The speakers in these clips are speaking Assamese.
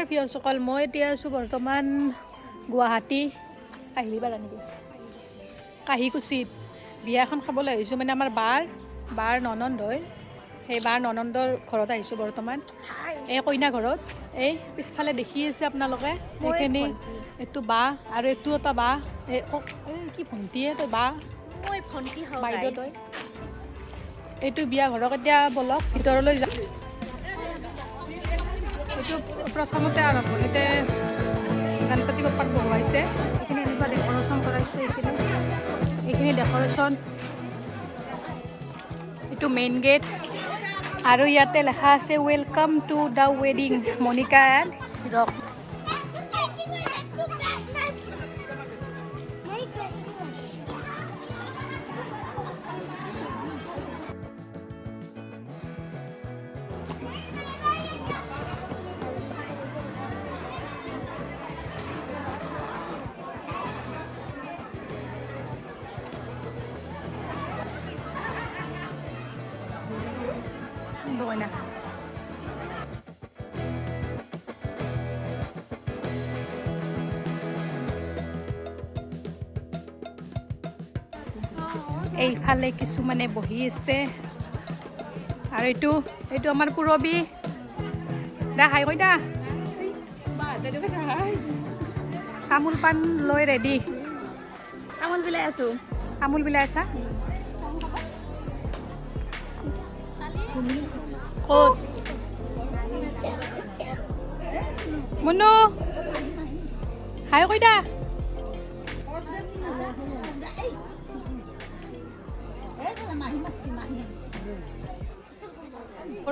ভিউসকল মই এতিয়া আছোঁ বৰ্তমান গুৱাহাটী আহিলিবাৰ নেকি কাহিকুছিত বিয়া এখন খাবলৈ আহিছোঁ মানে আমাৰ বাৰ ননন্দ হয় সেই বাৰ ননন্দৰ ঘৰত আহিছোঁ বৰ্তমান এই কইনা ঘৰত এই পিছফালে দেখি আছে আপোনালোকে এইখিনি এইটো বা আৰু এইটো এটা বা এই কি ভণ্টিয়ে তই বা মই ভণ্টি হয় বাইদেউ তই এইটো বিয়া ঘৰক এতিয়া বলক ভিতৰলৈ যাম এইটো প্ৰথমতে আৰম্ভণিতে গণপতি বাপ্পাক বহুৱাইছে এইখিনি এনেকুৱা ডেক'ৰেশ্যন কৰাইছে এইখিনি ডেক'ৰেশ্যন এইটো মেইন গেট আৰু ইয়াতে লেখা আছে ৱেলকাম টু দ্য ৱেডিং মনিকা এণ্ড ৰক Buena. এইফালে কিছুমানে বহি আছে আৰু এইটো আমাৰ পুৰবী দা হাই কৈ দা তামোল পাণ লৈ ৰেডি তামোল বিলাই আছোঁ তামোল বিলাই আছা ক'ত মুনু হাই কৈ দা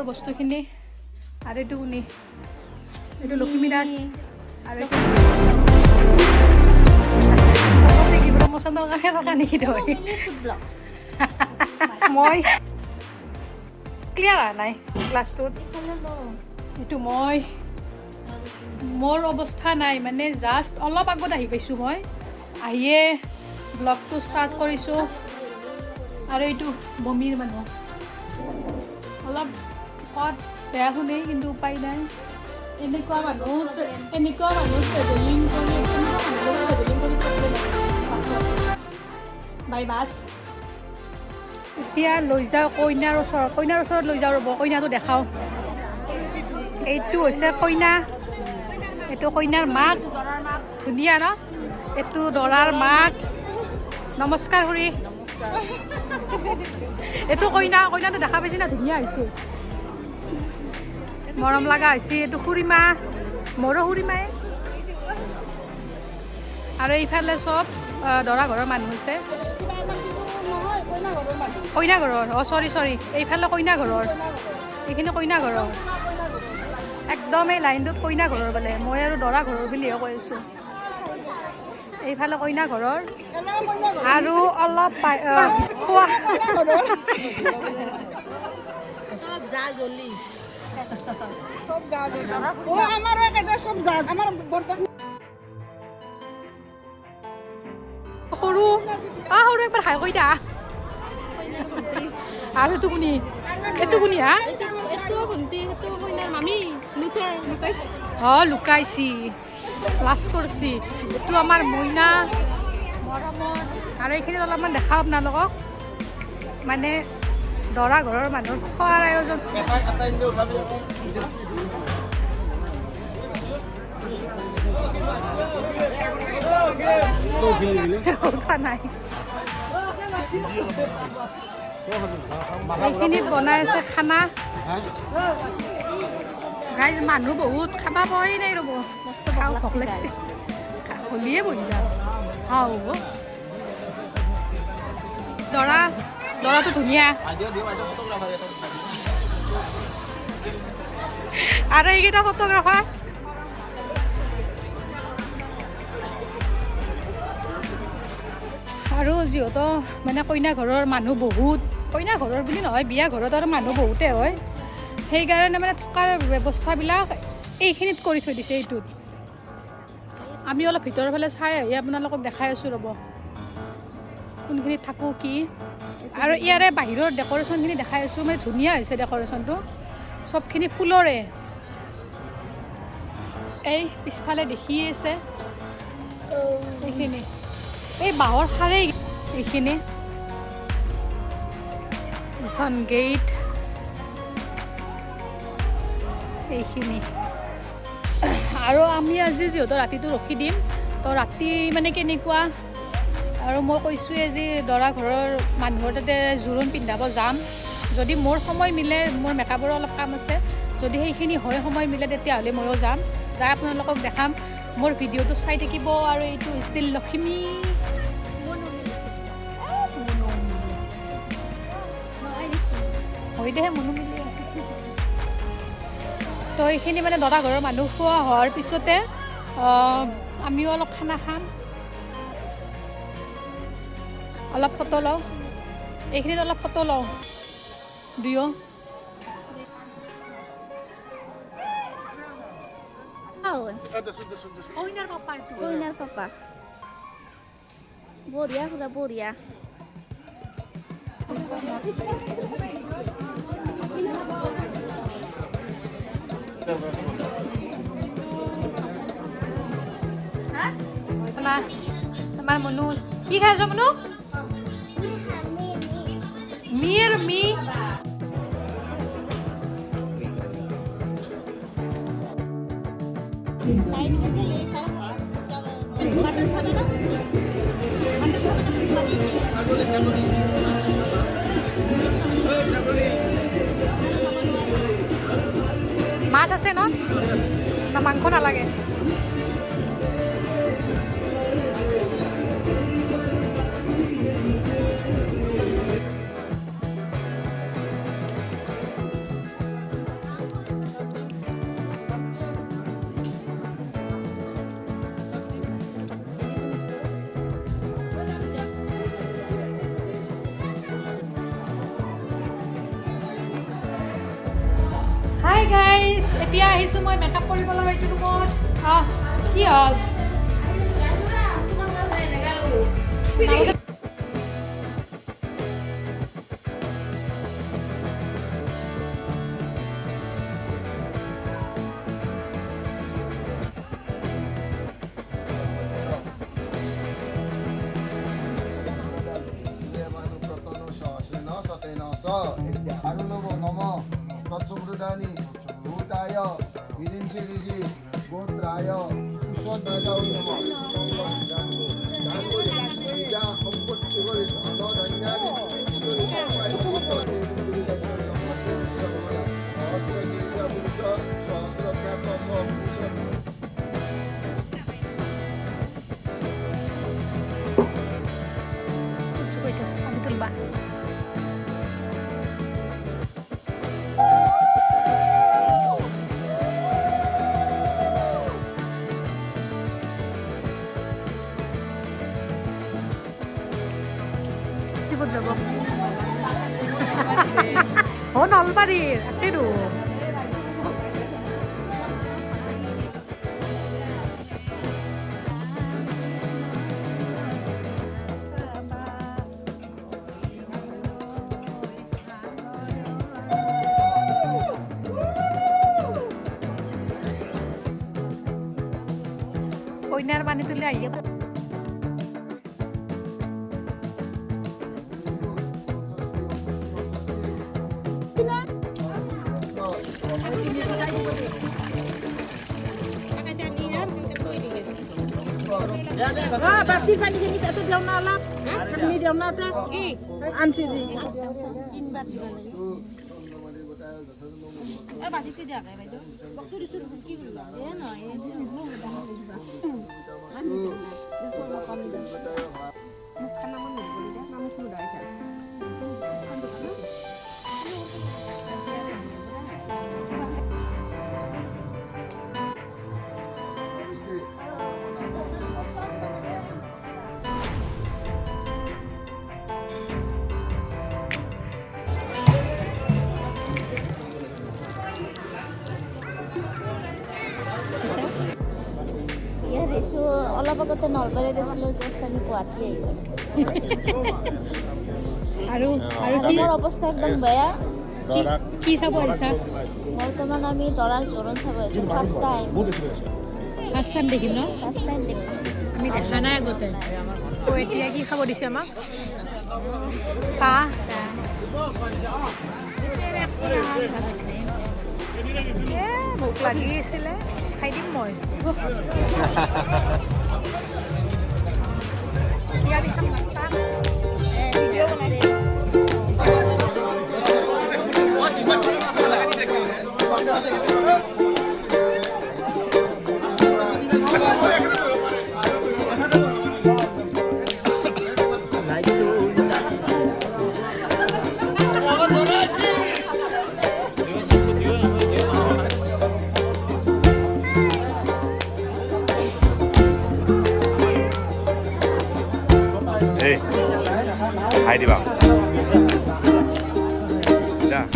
বস্তুখিনি আৰু এইটো শুনি এইটো লক্ষ্মী দাস আৰু প্ৰমোচনৰ কাৰণে থকা নেকি তই মই ক্লিয়াৰ অহা নাই ক্লাছটোত এইটো মোৰ অৱস্থা নাই মানে জাষ্ট অলপ আগত আহি পাইছোঁ মই আহিয়ে ব্লগটো ষ্টাৰ্ট কৰিছোঁ আৰু এইটো বমিৰ মানুহ অলপ কত বেয়া শুনেই কিন্তু উপায় নাই এনেকুৱা মানুহ ট্ৰেভেলিং কৰি বাই বাছ এতিয়া লৈ যাওঁ কইনাৰ ওচৰত লৈ যাওঁ ৰ'ব কইনাটো দেখাওঁ এইটো হৈছে কইনা এইটো কইনাৰ মাক ধুনীয়া ন এইটো দৰাৰ মাক নমস্কাৰ খুৰী এইটো কইনাটো দেখা পাইছে না ধুনীয়া হৈছে মৰম লগা হৈছে এইটো খুৰীমা মোৰো খুৰীমায়ে আৰু এইফালে চব দৰা ঘৰৰ মানুহ হৈছে কইনা ঘৰৰ চৰি এইফালে কইনা ঘৰৰ এইখিনি কইনা ঘৰৰ একদম এই লাইনটোত কইনা ঘৰৰ বোলে মই আৰু দৰা ঘৰৰ বুলিহে কৈ আছোঁ এইফালে কইনা ঘৰৰ আৰু অলপ সৰু একবাৰ হাই কৈ দা আৰু এইটো কোনি হা লুকাইছি লাজ কৰিছি এইটো আমাৰ মইনা মৰমৰ আৰু এইখিনি অলপমান দেখাওঁ আপোনালোকক মানে দৰা ঘৰৰ মানুহৰ খোৱাৰ আয়োজন উঠা নাই এইখিনিত বনাই আছে খানা গাইজ মানুহ বহুত খাবা পোৱাই নাই ৰ'ব খাওঁ ভোক লাগিছে হলিয়ে বহি যাওঁ খাওঁ দৰাটো ধুনীয়া আৰু এইকেইটা ফটোগ্ৰাফাৰ আৰু যিহেতু মানে কইনা ঘৰৰ মানুহ বহুত কইনা ঘৰৰ বুলি নহয় বিয়া ঘৰত আৰু মানুহ বহুতে হয় সেইকাৰণে মানে থকাৰ ব্যৱস্থাবিলাক এইখিনিত কৰি থৈ দিছে এইটোত আমি অলপ ভিতৰৰ ফালে চাই আহি আপোনালোকক দেখাই আছোঁ ৰ'ব কোনখিনিত থাকোঁ কি আৰু ইয়াৰে বাহিৰৰ ডেক'ৰেশ্যনখিনি দেখাই আছোঁ মানে ধুনীয়া হৈছে ডেক'ৰেশ্যনটো চবখিনি ফুলৰে এই পিছফালে দেখি আছে এইখিনি এই বাঁহৰ খাৰে এইখিনি এখন গেট এইখিনি আৰু আমি আজি যিহেতু ৰাতিটো ৰখি দিম তো ৰাতি মানে কেনেকুৱা আৰু মই কৈছোঁৱে যে দৰা ঘৰৰ মানুহৰ তাতে জোৰোণ পিন্ধাব যাম যদি মোৰ সময় মিলে মোৰ মেকআপৰো অলপ কাম আছে যদি সেইখিনি হয় সময় মিলে তেতিয়াহ'লে ময়ো যাই আপোনালোকক দেখাম মোৰ ভিডিঅ'টো চাই থাকিব আৰু এইটো হৈছিল লক্ষ্মী হয় দেহে মনো মিলি তো এইখিনি মানে দৰা ঘৰৰ মানুহ খোৱা হোৱাৰ পিছতে আমিও অলপ খানা খাম অলপ ফটো লওঁ এইখিনিত অলপ ফটো লওঁ দুয়ো কইনাৰ পাপা বঢ়িয়া খুৰা বঢ়িয়া তোমাৰ মনু কি খাইছ মনু মি আৰু মি মাছ আছে ন না মাংস নালাগে হাই গাইজ এতিয়া আহিছোঁ মই মেকআপ কৰিব লগা এইটো ৰুমত কি হ'ল Tatsumrudani, Bhutaya, Virinchiriji, Gondraya, Uswadaya, যাব ও নলবাৰীৰ একেইটো কইনাৰ পানী তুলি আহি বাতিৰ পানী খিনি তাতে দিওঁ না অলপ আপুনি দিওঁ না কি আনছি দি তিনবাৰ দিব লাগে বাতিতে দিয়া খাই বাইদেউ বস্তু দিছো কি কৰিবা নহয় খানা মন নকৰি দিয়া নামত নোদাই খাই অলপ আগতে নলবাৰীত আছিলোঁ জাষ্ট আমি গুৱাহাটী আহিলোঁ আৰু মোৰ অৱস্থা একদম বেয়া কি চাব আহিছা বৰ্তমান আমি দৰাৰ জোৰোণ চাব আহিছোঁ ফাৰ্ষ্ট টাইম ফাৰ্ষ্ট টাইম দেখিম ন ফাৰ্ষ্ট টাইম দেখা আমি দেখা নাই আগতে তো এতিয়া কি খাব দিছে আমাক চাহ ভোক লাগি আছিলে খাই দিম মই এতিয়া দিছে নাস্তা Hai đi vào. Dạ.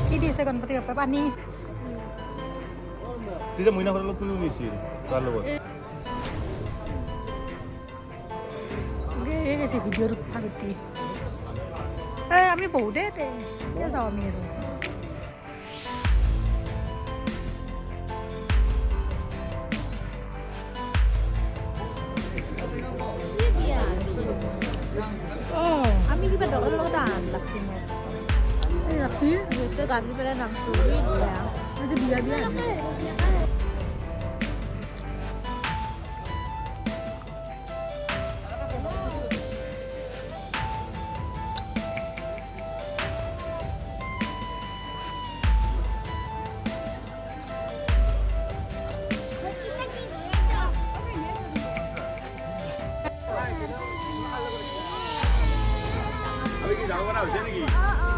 কি দিছে গণপতি বাপ্পা পানী Tidak mau nak kalau tulu misi. Kalau. এই গেছি ভিডিঅ'ত থাকি আমি বহুতে এতিয়া যাওঁ আমি আৰু আমি কিবা দোকানৰ লগত আন লাগছি মোৰ এই ৰাতি যিহেতু গাড়ী পেলাই নামটো দিয়া আজি বিয়া বিয়া Abi kita jalan mana? Sini lagi.